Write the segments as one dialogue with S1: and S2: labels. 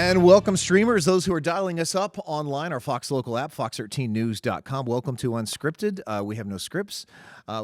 S1: And welcome, streamers, those who are dialing us up online, our Fox local app, FOX13's.com. Welcome to Unscripted. We have no scripts.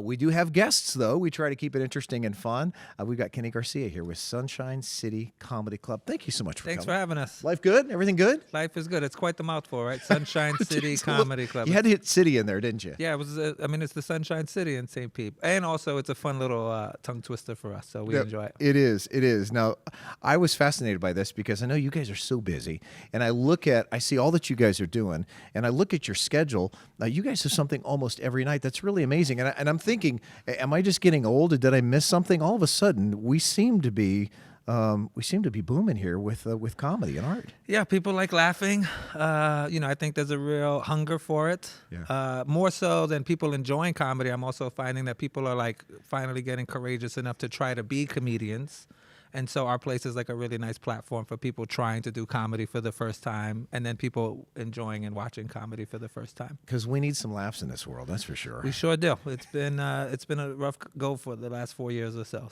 S1: We do have guests, though. We try to keep it interesting and fun. We've got Kenny Garcia here with Sunshine City Comedy Club. Thank you so much for
S2: Thanks
S1: coming.
S2: for having us.
S1: Life good? Everything good?
S2: Life is good. It's quite the mouthful, right? Sunshine City Comedy Club.
S1: You had to hit city in there, didn't you?
S2: Yeah, it was. I mean, it's the Sunshine City in St. Pete, and also it's a fun little tongue twister for us, so we enjoy it.
S1: It is. It is. Now, I was fascinated by this because I know you guys are so busy, and I see all that you guys are doing, and I look at your schedule. Now, you guys have something almost every night. That's really amazing, and I'm thinking, am I just getting old? Or did I miss something? All of a sudden, we seem to be booming here with comedy and art.
S2: Yeah, people like laughing. I think there's a real hunger for it.
S1: Yeah.
S2: More so than people enjoying comedy, I'm also finding that people are like finally getting courageous enough to try to be comedians. And so our place is like a really nice platform for people trying to do comedy for the first time, and then people enjoying and watching comedy for the first time.
S1: Because we need some laughs in this world, that's for sure.
S2: We sure do. It's been a rough go for the last 4 years or so.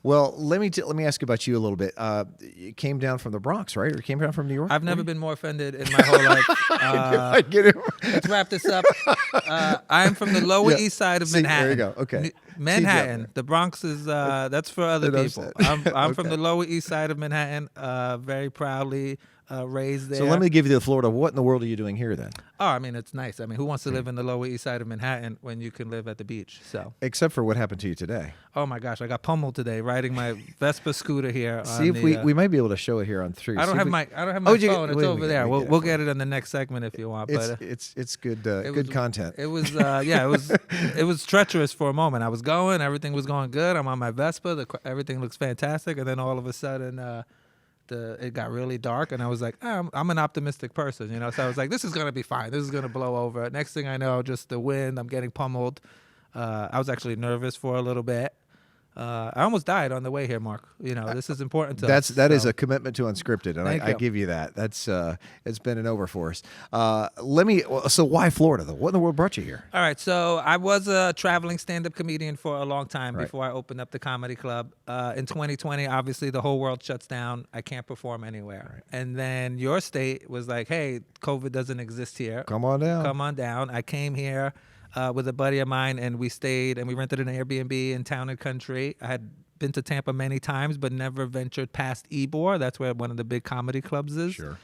S1: Well, let me ask about you a little bit. You came down from the Bronx, right? Or you came down from New York?
S2: I've never been more offended in my whole life.
S1: I get it.
S2: Let's wrap this up. I'm from the Lower East Side of Manhattan.
S1: There you go. Okay.
S2: Manhattan. The Bronx is that's for other people. I'm from the Lower East Side of Manhattan. Very proudly raised there.
S1: So let me give you the Florida. What in the world are you doing here then?
S2: Oh, I mean, it's nice. I mean, who wants to live in the Lower East Side of Manhattan when you can live at the beach? So,
S1: except for what happened to you today.
S2: Oh my gosh, I got pummeled today riding my Vespa scooter here.
S1: See if we might be able to show it here on 3.
S2: I don't have my phone. It's over there. We'll get it on the next segment if you want. But
S1: it's good good content.
S2: It was it was treacherous for a moment. I was going, everything was going good. I'm on my Vespa. Everything looks fantastic, and then all of a sudden. It got really dark, and I was like, I'm an optimistic person, So I was like, this is gonna be fine. This is gonna blow over. Next thing I know, just the wind. I'm getting pummeled. I was actually nervous for a little bit. I almost died on the way here, Mark. This is important to us.
S1: That is a commitment to Unscripted, and I
S2: you.
S1: give you that. That's it's been an over for us. So why Florida though? What in the world brought you here?
S2: All right, so I was a traveling stand-up comedian for a long time before I opened up the comedy club. In 2020, obviously the whole world shuts down. I can't perform anywhere. Right. And then your state was like, hey, COVID doesn't exist here.
S1: Come on down.
S2: I came here. With a buddy of mine, and we stayed and we rented an Airbnb in Town and Country. I had been to Tampa many times, but never ventured past Ybor. That's where one of the big comedy clubs is.
S1: Sure.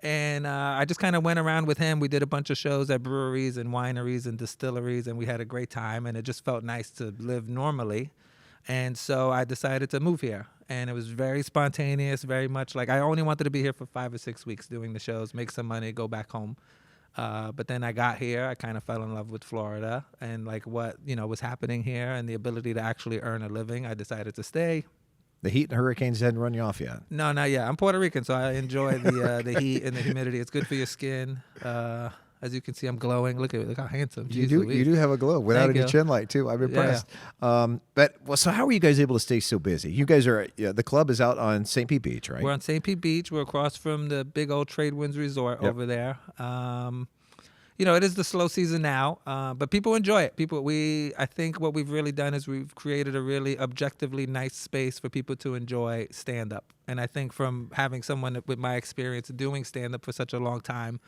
S2: And I just kind of went around with him. We did a bunch of shows at breweries and wineries and distilleries, and we had a great time, and it just felt nice to live normally. And so I decided to move here. And it was very spontaneous, very much like I only wanted to be here for 5 or 6 weeks doing the shows, make some money, go back home. But then I got here, I kind of fell in love with Florida and like what, was happening here and the ability to actually earn a living. I decided to stay.
S1: The heat and hurricanes hadn't run you off yet?
S2: No, not yet. I'm Puerto Rican, so I enjoy the heat and the humidity. It's good for your skin. As you can see, I'm glowing. Look how handsome.
S1: You do have a glow without any chin light too. I'm impressed. Yeah. So how are you guys able to stay so busy? You guys are the club is out on St. Pete Beach, right?
S2: We're on St. Pete Beach. We're across from the big old Trade Winds Resort over there. It is the slow season now, but people enjoy it. I think what we've really done is we've created a really objectively nice space for people to enjoy stand-up. And I think from having someone with my experience doing stand-up for such a long time,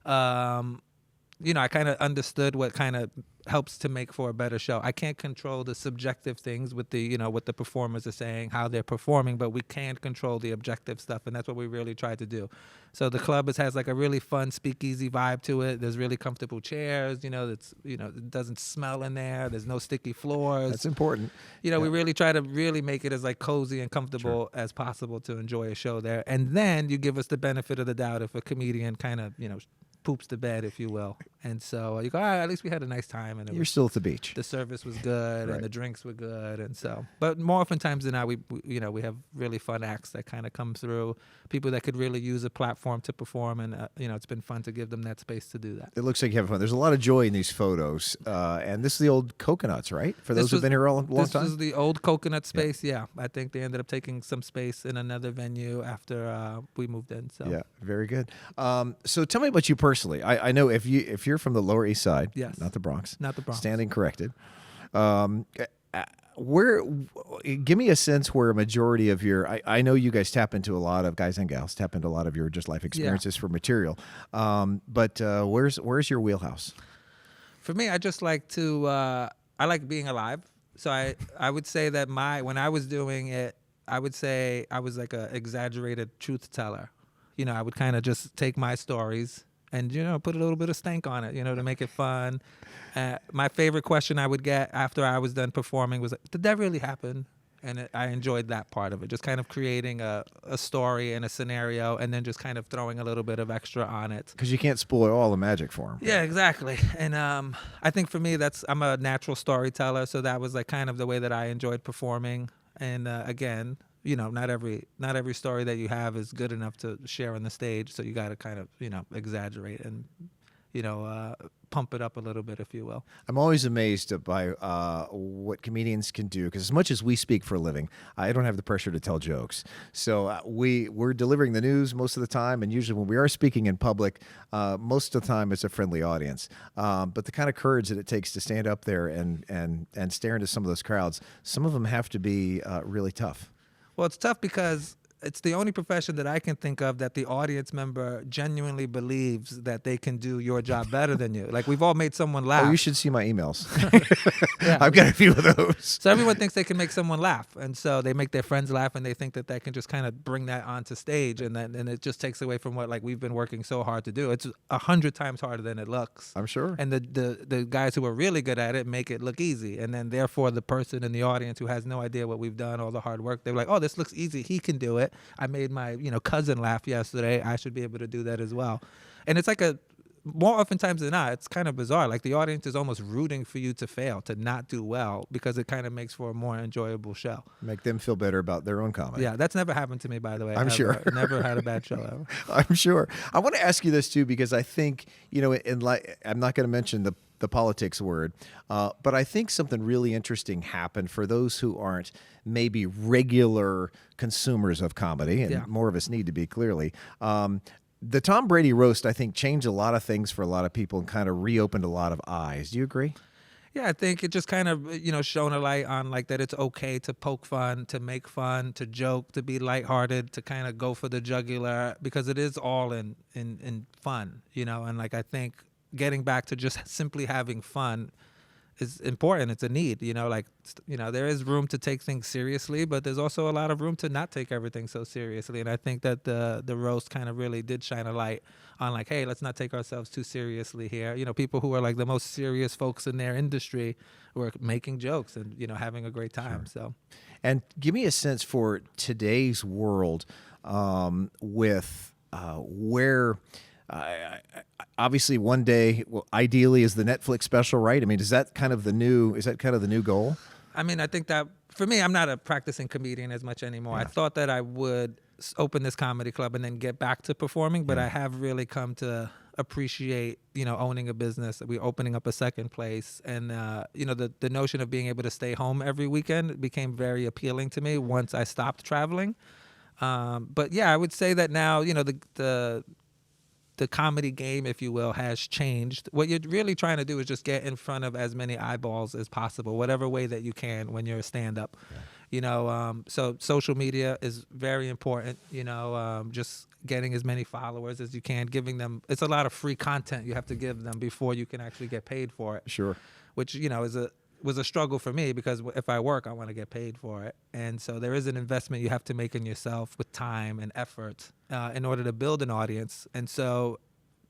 S2: I kind of understood what kind of helps to make for a better show. I can't control the subjective things with what the performers are saying, how they're performing, but we can control the objective stuff, and that's what we really try to do. So the club has like a really fun speakeasy vibe to it. There's really comfortable chairs, it doesn't smell in there. There's no sticky floors.
S1: That's important.
S2: We really try to really make it as like cozy and comfortable as possible to enjoy a show there. And then you give us the benefit of the doubt if a comedian kind of, poops the bed, if you will. And so you go, at least we had a nice time. And
S1: you're still at the beach.
S2: The service was good and the drinks were good. And so, but more oftentimes than not, we have really fun acts that kind of come through, people that could really use a platform to perform. And, it's been fun to give them that space to do that.
S1: It looks like you have fun. There's a lot of joy in these photos. And this is the old Coconuts, right? For those who've been here a long time?
S2: This is the old Coconut space, yeah. I think they ended up taking some space in another venue after we moved in. So
S1: yeah, very good. So tell me about you personally. I know if you're from the Lower East Side,
S2: yes,
S1: not the Bronx,
S2: not the Bronx,
S1: standing corrected. give me a sense where a majority of your, I know you guys tap into a lot of guys and gals, tap into a lot of your just life experiences for material. But where's your wheelhouse?
S2: For me, I just like to, I like being alive. So I would say that when I was doing it, I would say I was like a exaggerated truth teller. You know, I would kind of just take my stories and, put a little bit of stank on it, to make it fun. My favorite question I would get after I was done performing was, did that really happen? And I enjoyed that part of it, just kind of creating a story and a scenario and then just kind of throwing a little bit of extra on it.
S1: Because you can't spoil all the magic for them.
S2: Yeah, exactly. And I think for me, I'm a natural storyteller, so that was like kind of the way that I enjoyed performing. And again, not every story that you have is good enough to share on the stage, so you got to kind of exaggerate and pump it up a little bit, if you will.
S1: I'm always amazed by what comedians can do, because as much as we speak for a living, I don't have the pressure to tell jokes. So we're delivering the news most of the time, and usually when we are speaking in public, most of the time it's a friendly audience. But the kind of courage that it takes to stand up there and stare into some of those crowds, some of them have to be really tough.
S2: Well, it's tough because it's the only profession that I can think of that the audience member genuinely believes that they can do your job better than you. Like, we've all made someone laugh.
S1: Oh, you should see my emails.
S2: Yeah.
S1: I've got a few of those.
S2: So everyone thinks they can make someone laugh. And so they make their friends laugh, and they think that can just kind of bring that onto stage. And then it just takes away from what we've been working so hard to do. It's 100 times harder than it looks.
S1: I'm sure.
S2: And the guys who are really good at it make it look easy. And then therefore the person in the audience who has no idea what we've done, all the hard work, they're like, oh, this looks easy. He can do it. I made my cousin laugh yesterday. I should be able to do that as well. And it's like more oftentimes than not, it's kind of bizarre. Like, the audience is almost rooting for you to fail, to not do well, because it kind of makes for a more enjoyable show.
S1: Make them feel better about their own comedy.
S2: Yeah, that's never happened to me, by the way.
S1: I'm sure.
S2: Never had a bad show ever.
S1: I'm sure. I want to ask you this too, because I think, I'm not going to mention the politics word, but I think something really interesting happened for those who aren't maybe regular consumers of comedy, and more of us need to be, clearly. The Tom Brady roast, I think, changed a lot of things for a lot of people and kind of reopened a lot of eyes. Do you agree?
S2: Yeah, I think it just kind of, shone a light on that it's okay to poke fun, to make fun, to joke, to be lighthearted, to kind of go for the jugular, because it is all in fun, and I think getting back to just simply having fun is important. It's a need, there is room to take things seriously, but there's also a lot of room to not take everything so seriously. And I think that the roast kind of really did shine a light on hey, let's not take ourselves too seriously here. People who are the most serious folks in their industry were making jokes and, having a great time. Sure. So,
S1: and give me a sense for today's world with where... obviously, one day, ideally, is the Netflix special, right? I mean, is that kind of the new goal?
S2: I mean, I think that for me, I'm not a practicing comedian as much anymore. Yeah. I thought that I would open this comedy club and then get back to performing, but I have really come to appreciate, owning a business. We're opening up a second place, and the notion of being able to stay home every weekend became very appealing to me once I stopped traveling. But yeah, I would say that now, the comedy game, if you will, has changed. What you're really trying to do is just get in front of as many eyeballs as possible, whatever way that you can when you're a stand-up. Yeah. So social media is very important, just getting as many followers as you can, giving them, it's a lot of free content you have to give them before you can actually get paid for it.
S1: Sure.
S2: Which, was a struggle for me, because if I work, I want to get paid for it. And so there is an investment you have to make in yourself with time and effort in order to build an audience. And so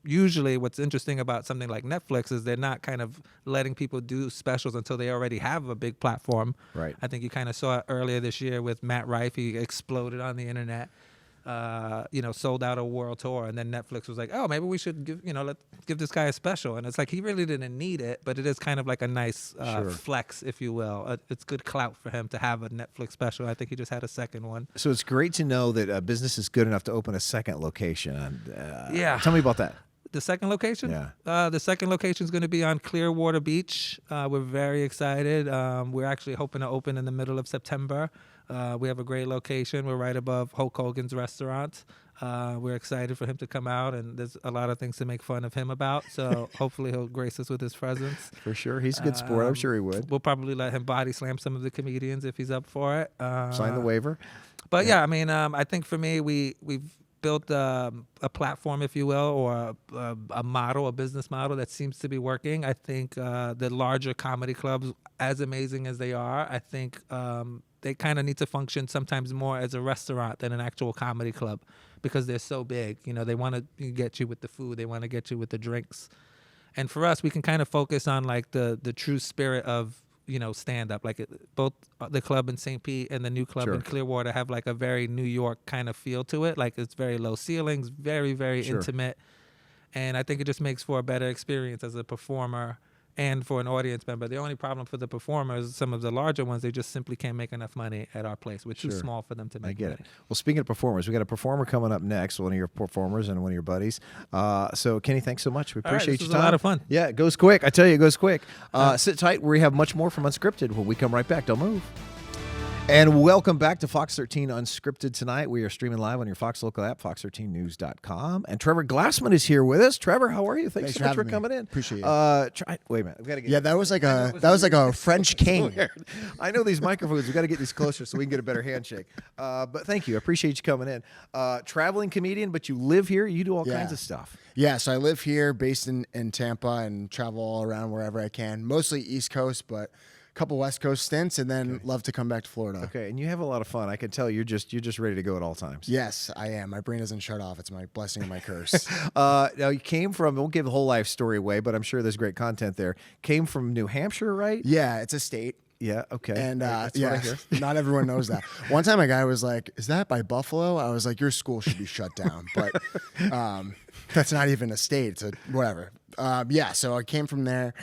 S2: usually what's interesting about something like Netflix is they're not kind of letting people do specials until they already have a big platform. Right. I think you kind of saw it earlier this year with Matt Rife. He exploded on the internet. Sold out a world tour, and then Netflix was like, oh, maybe we should let's give this guy a special. And it's like, he really didn't need it, but it is kind of like a nice flex, if you will. It's good clout for him to have a Netflix special. I think he just had a second one. So
S1: it's great to know that a business is good enough to open a second location.
S2: Yeah.
S1: Tell me about that.
S2: The second location?
S1: Yeah.
S2: The second location is going to be on Clearwater Beach. We're very excited. We're actually hoping to open in the middle of September. We have a great location. We're right above Hulk Hogan's restaurant. We're excited for him to come out, and there's a lot of things to make fun of him about. So hopefully he'll grace us with his presence.
S1: For sure. He's a good sport. I'm sure he would.
S2: We'll probably let him body slam some of the comedians if he's up for it.
S1: Sign the waiver.
S2: But yeah, I mean, I think for me, we've built a platform, if you will, or a model, a business model that seems to be working. I think the larger comedy clubs, as amazing as they are, I think they kind of need to function sometimes more as a restaurant than an actual comedy club because they're so big. You know, they want to get you with the food. They want to get you with the drinks. And for us, we can kind of focus on like the true spirit of, you know, stand up. Like both the club in St. Pete and the new club in Clearwater have like a very New York kind of feel to it. Like it's very low ceilings, very, very intimate. And I think it just makes for a better experience as a performer and for an audience member. The only problem for the performers, some of the larger ones, they just simply can't make enough money at our place. We're too small for them to make money.
S1: I get it. Well, speaking of performers, we got a performer coming up next, one of your performers and one of your buddies. So, Kenny, thanks so much. We appreciate your time.
S2: This was a lot of fun.
S1: Yeah, it goes quick. I tell you, it goes quick. Sit tight. We have much more from Unscripted when we come right back. Don't move. And welcome back to Fox 13 Unscripted tonight. We are streaming live on your Fox local app, fox13news.com. And Trevor Glassman is here with us. Trevor, how are you? Thanks so much for coming in.
S3: Appreciate it.
S1: Wait a minute. We've got to get
S3: that was like a French king.
S1: I know these microphones. We've got to get these closer so we can get a better handshake. But thank you. I appreciate you coming in. Traveling comedian, but you live here. You do all kinds of stuff.
S3: Yeah, so I live here, based in Tampa, and travel all around wherever I can. Mostly East Coast, but couple West Coast stints, and then love to come back to Florida.
S1: Okay, and you have a lot of fun. I can tell you're just ready to go at all times.
S3: Yes, I am. My brain doesn't shut off. It's my blessing and my curse.
S1: Now you came from, won't give the whole life story away, but I'm sure there's great content there. Came from New Hampshire, right?
S3: Yeah, it's a state.
S1: Yeah, okay.
S3: And
S1: that's what I hear.
S3: Not everyone knows that. One time a guy was like, "Is that by Buffalo?" I was like, "Your school should be shut down." But that's not even a state. It's a whatever. So I came from there.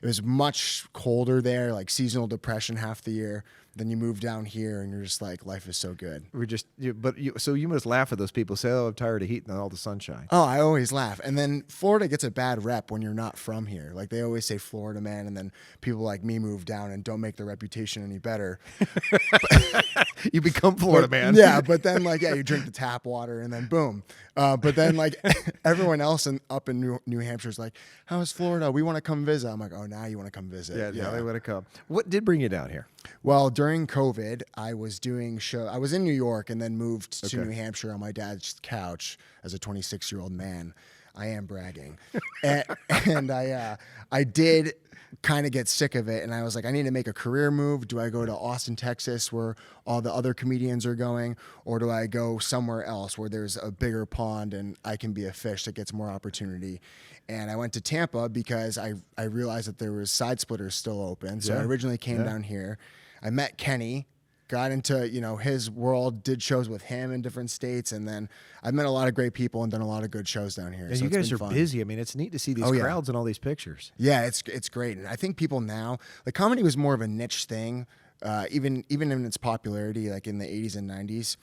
S3: It was much colder there, like seasonal depression half the year. Then you move down here, and you're just like, life is so good.
S1: So you must laugh at those people who say, "Oh, I'm tired of heat and all the sunshine."
S3: Oh, I always laugh. And then Florida gets a bad rep when you're not from here. Like they always say Florida man, and then people like me move down and don't make their reputation any better.
S1: You become Florida man.
S3: Yeah, but then you drink the tap water, and then boom. But then like everyone else up in New Hampshire is like, "How's Florida? We want to come visit." I'm like, "Oh, now you want to come visit?"
S1: Yeah, they want to come. What did bring you down here?
S3: Well, during COVID, I was doing I was in New York and then moved to New Hampshire on my dad's couch as a 26-year-old man. I am bragging. and I did kind of get sick of it, and I was like, I need to make a career move. Do I go to Austin, Texas, where all the other comedians are going, or do I go somewhere else where there's a bigger pond and I can be a fish that gets more opportunity? And I went to Tampa because I realized that there was Side Splitters still open. So I originally came down here. I met Kenny, got into his world, did shows with him in different states, and then I've met a lot of great people and done a lot of good shows down here.
S1: And
S3: so
S1: you guys are
S3: fun.
S1: busy. I mean, it's neat to see these crowds and all these pictures.
S3: Yeah, it's great, and I think people now, like, comedy was more of a niche thing, even in its popularity, like in the 80s and 90s.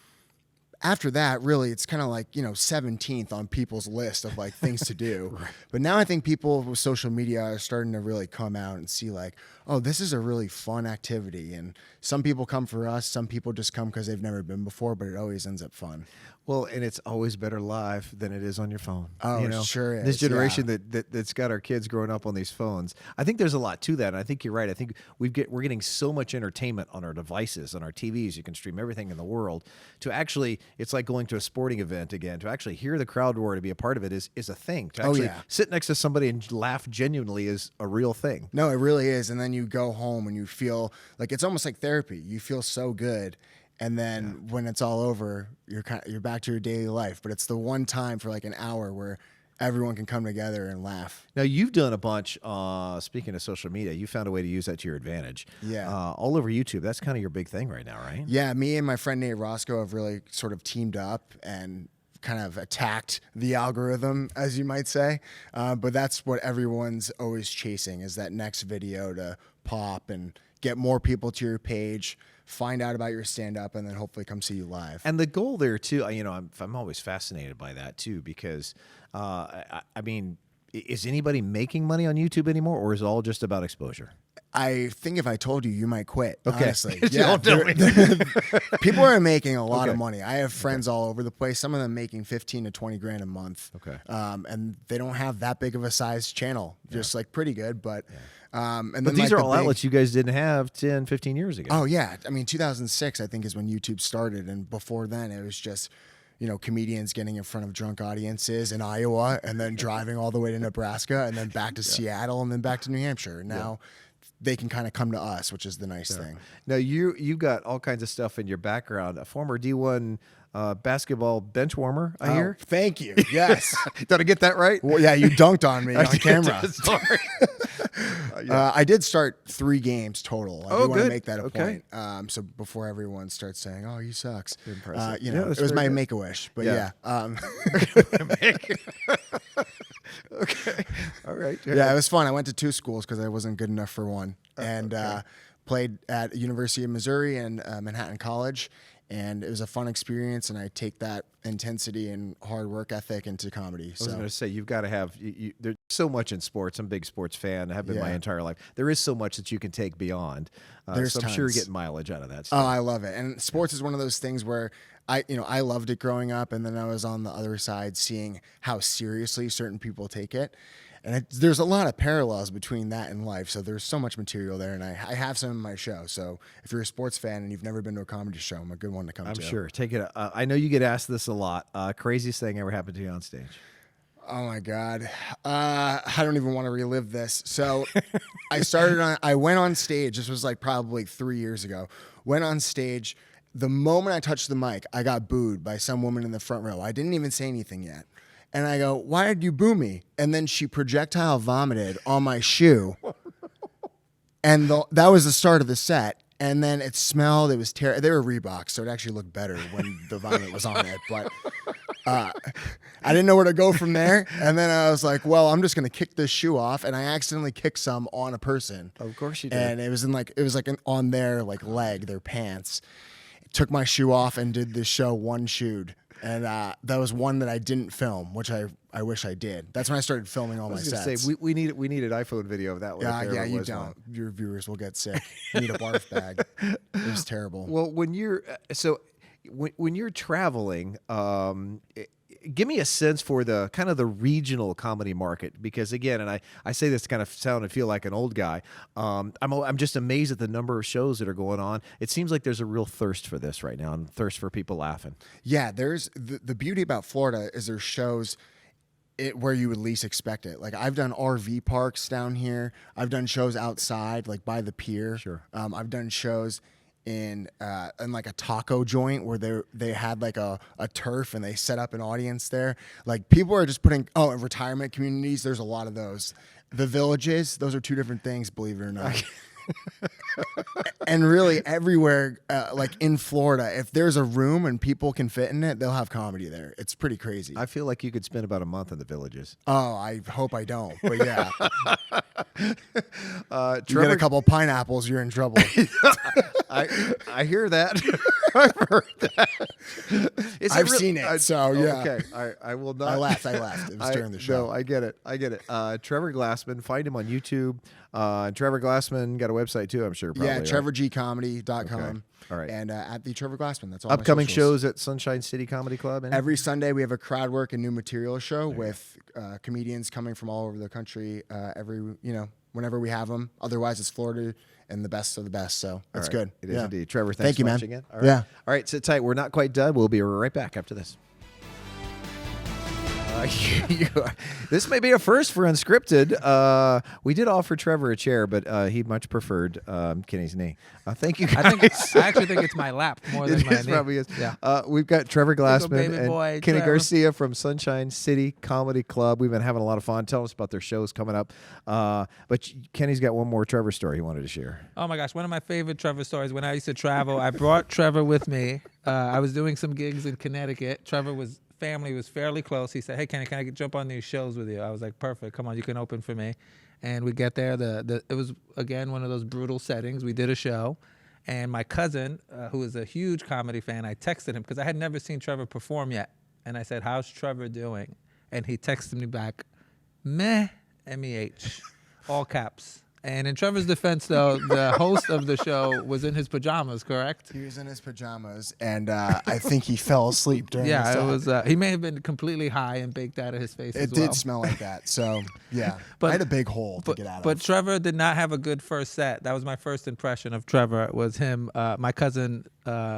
S3: After that, really, it's kind of like 17th on people's list of like things to do. Right. But now I think people with social media are starting to really come out and see like, oh, this is a really fun activity. And some people come for us, some people just come because they've never been before, but it always ends up fun.
S1: Well, and it's always better live than it is on your phone.
S3: Oh, it sure is.
S1: This generation that's got our kids growing up on these phones. I think there's a lot to that. And I think you're right. I think we're getting so much entertainment on our devices, on our TVs. You can stream everything in the world. To actually, it's like going to a sporting event again. To actually hear the crowd roar, to be a part of it is a thing. To actually sit next to somebody and laugh genuinely is a real thing.
S3: No, it really is. And then you go home and you feel like it's almost like therapy. You feel so good. And then when it's all over, you're back to your daily life. But it's the one time for like an hour where everyone can come together and laugh.
S1: Now, you've done a bunch, speaking of social media, you found a way to use that to your advantage.
S3: Yeah.
S1: All over YouTube. That's kind of your big thing right now, right?
S3: Yeah, me and my friend Nate Roscoe have really sort of teamed up and kind of attacked the algorithm, as you might say. But that's what everyone's always chasing, is that next video to pop and get more people to your page, find out about your stand-up, and then hopefully come see you live.
S1: And the goal there, too, I'm always fascinated by that, too, because, I mean, is anybody making money on YouTube anymore, or is it all just about exposure?
S3: I think if I told you, you might quit.
S1: Okay.
S3: Honestly,
S1: Don't tell me.
S3: people are making a lot of
S1: Okay.
S3: money. I have friends all over the place. Some of them making 15 to 20 grand a month.
S1: Okay.
S3: And they don't have that big of a size channel. Just like pretty good, but. And
S1: But
S3: then
S1: these
S3: like
S1: are
S3: the
S1: all
S3: big-
S1: outlets you guys didn't have 10, 15 years ago.
S3: Oh yeah, I mean 2006 I think is when YouTube started, and before then it was just, comedians getting in front of drunk audiences in Iowa, and then driving all the way to Nebraska, and then back to Seattle, and then back to New Hampshire. Now they can kind of come to us, which is the nice thing.
S1: Now you got all kinds of stuff in your background. A former D1 basketball bench warmer, I hear.
S3: Thank you. Yes.
S1: Did I get that right?
S3: Well, yeah, you dunked on me on camera.
S1: Sorry.
S3: I did start 3 games total. I do want
S1: good.
S3: to make that a
S1: Okay.
S3: point. So before everyone starts saying, "Oh, he sucks,"
S1: Impressive.
S3: you
S1: Yeah,
S3: know,
S1: that's
S3: it was
S1: very
S3: my
S1: good.
S3: Make-A-Wish. But
S1: Yeah. Okay. All right.
S3: yeah, it was fun. I went to 2 schools because I wasn't good enough for one, and played at University of Missouri and Manhattan College, and it was a fun experience. And I take that intensity and hard work ethic into comedy.
S1: I was
S3: So
S1: going to say, you've got to have, there's so much in sports. I'm a big sports fan. I have been my
S3: Yeah.
S1: entire life. There is so much that you can take beyond.
S3: There's
S1: so I'm sure you're
S3: tons.
S1: getting mileage out of that
S3: oh,
S1: stuff.
S3: I love it. And sports is one of those things where I loved it growing up, and then I was on the other side seeing how seriously certain people take it. And there's a lot of parallels between that and life. So there's so much material there, and I have some in my show. So if you're a sports fan and you've never been to a comedy show, I'm a good one to come
S1: I'm
S3: to.
S1: sure. Take it. I know you get asked this a lot. Craziest thing ever happened to you on stage?
S3: Oh my God. I don't even want to relive this. So I went on stage. This was like probably 3 years ago. Went on stage. The moment I touched the mic, I got booed by some woman in the front row. I didn't even say anything yet. And I go, "Why did you boo me?" And then she projectile vomited on my shoe. And that was the start of the set. And then it smelled. It was terrible. They were Reeboks, so it actually looked better when the vomit was on it. But I didn't know where to go from there. And then I was like, well, I'm just going to kick this shoe off. And I accidentally kicked some on a person.
S1: Of course you did.
S3: And it was on their leg, their pants. Took my shoe off and did this show one-shoed. And that was one that I didn't film, which I wish I did. That's when I started filming all
S1: I
S3: my
S1: was going
S3: sets.
S1: to say, we need an iPhone video of that one. if there
S3: yeah,
S1: ever
S3: you
S1: was
S3: don't.
S1: one.
S3: Your viewers will get sick. You need a barf bag. It was terrible.
S1: Well, when you're when you're traveling, give me a sense for the kind of the regional comedy market, because again, and I say this to kind of sound and feel like an old guy. I'm just amazed at the number of shows that are going on. It seems like there's a real thirst for this right now, and thirst for people laughing.
S3: Yeah, there's the beauty about Florida is there's shows where you would least expect it. Like I've done RV parks down here. I've done shows outside, like by the pier.
S1: Sure.
S3: I've done shows in like a taco joint where they had like a turf and they set up an audience there. Like people are just putting in retirement communities. There's a lot of those. The villages, those are 2 different things, believe it or not. And really everywhere, like in Florida, if there's a room and people can fit in it, they'll have comedy there. It's pretty crazy.
S1: I feel like you could spend about a month in the villages.
S3: Oh, I hope I don't. But yeah, you get
S1: Trevor,
S3: a couple pineapples, you're in trouble.
S1: I hear that. I've heard that.
S3: I've seen it, so yeah.
S1: Okay, I will not.
S3: I laughed. It was during the show.
S1: No, I get it. Trevor Glassman, find him on YouTube. Trevor Glassman got a website too, I'm sure. Probably,
S3: Yeah,
S1: right?
S3: TrevorGComedy.com.
S1: Okay. All right.
S3: And at the Trevor Glassman. That's all.
S1: Upcoming
S3: my socials.
S1: shows at Sunshine City Comedy Club.
S3: Every Sunday we have a crowd work and new material show with comedians coming from all over the country. Whenever we have them. Otherwise, it's Florida and the best of the best. So that's good.
S1: It is
S3: Yeah.
S1: indeed. Trevor, thanks
S3: Thank you,
S1: so much
S3: man.
S1: again. All right.
S3: Yeah.
S1: All right, sit tight. We're not quite done. We'll be right back after this. This may be a first for Unscripted. We did offer Trevor a chair, but he much preferred Kenny's knee. Thank you guys.
S2: I actually think it's my lap more than
S1: It
S2: my
S1: is,
S2: knee.
S1: probably is.
S2: Yeah.
S1: We've got Trevor Glassman
S2: baby
S1: and
S2: boy,
S1: Kenny
S2: Trevor.
S1: Garcia from Sunshine City Comedy Club. We've been having a lot of fun. Tell us about their shows coming up. But Kenny's got one more Trevor story he wanted to share.
S2: Oh my gosh, one of my favorite Trevor stories. When I used to travel, I brought Trevor with me. I was doing some gigs in Connecticut. Family was fairly close. He said, "Hey, Kenny, can I jump on these shows with you?" I was like, "Perfect. Come on, you can open for me." And we get there. It was again one of those brutal settings. We did a show, and my cousin, who is a huge comedy fan, I texted him because I had never seen Trevor perform yet, and I said, "How's Trevor doing?" And he texted me back, "Meh, MEH, all caps." And in Trevor's defense, though, the host of the show was in his pajamas, correct?
S3: He was in his pajamas, and I think he fell asleep during the
S2: Yeah,
S3: set.
S2: it was. He may have been completely high and baked out of his face as
S3: It
S2: well.
S3: did smell like that. So, yeah.
S2: But-
S3: I had a big hole to get out
S2: But
S3: of.
S2: Trevor did not have a good first set. That was my first impression of Trevor. Was him. My cousin.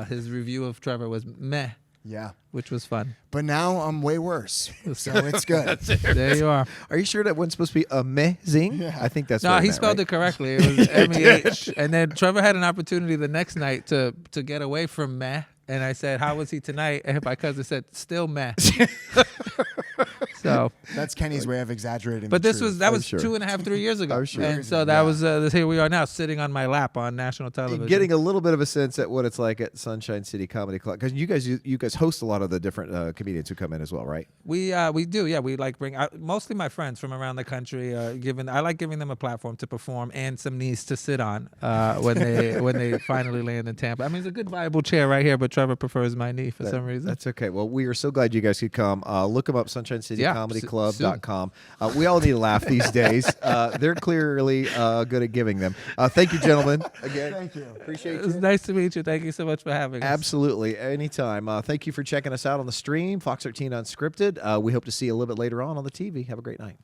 S2: His review of Trevor was meh,
S3: Yeah.
S2: which was fun.
S3: But now I'm way worse. So it's good.
S2: There you are.
S1: Are you sure that wasn't supposed to be amazing?
S3: Yeah.
S1: I think that's
S2: No,
S1: what
S2: he
S1: meant,
S2: spelled
S1: right?
S2: it correctly. It was MEH. And then Trevor had an opportunity the next night to get away from meh. And I said, "How was he tonight?" And my cousin said, "Still meh." So,
S3: That's Kenny's way of exaggerating.
S2: but
S3: the
S2: this
S3: truth.
S2: was that was
S1: sure.
S2: 2.5, 3 years ago.
S1: I'm sure.
S2: And so that was here we are now sitting on my lap on national television.
S1: Getting a little bit of a sense at what it's like at Sunshine City Comedy Club, because you guys host a lot of the different comedians who come in as well, right?
S2: We do, yeah. We like bring mostly my friends from around the country. I like giving them a platform to perform and some knees to sit on when they finally land in Tampa. I mean, it's a good viable chair right here, but Trevor prefers my knee for some reason.
S1: That's okay. Well, we are so glad you guys could come. Look them up, SunshineCityComedyClub.com. We all need a laugh these days. They're clearly good at giving them. Thank you, gentlemen. Again,
S3: Thank you.
S1: appreciate
S2: It was
S1: you.
S2: nice to meet you. Thank you so much for having us.
S1: Absolutely. Anytime. Thank you for checking us out on the stream, Fox 13 Unscripted. We hope to see you a little bit later on the TV. Have a great night.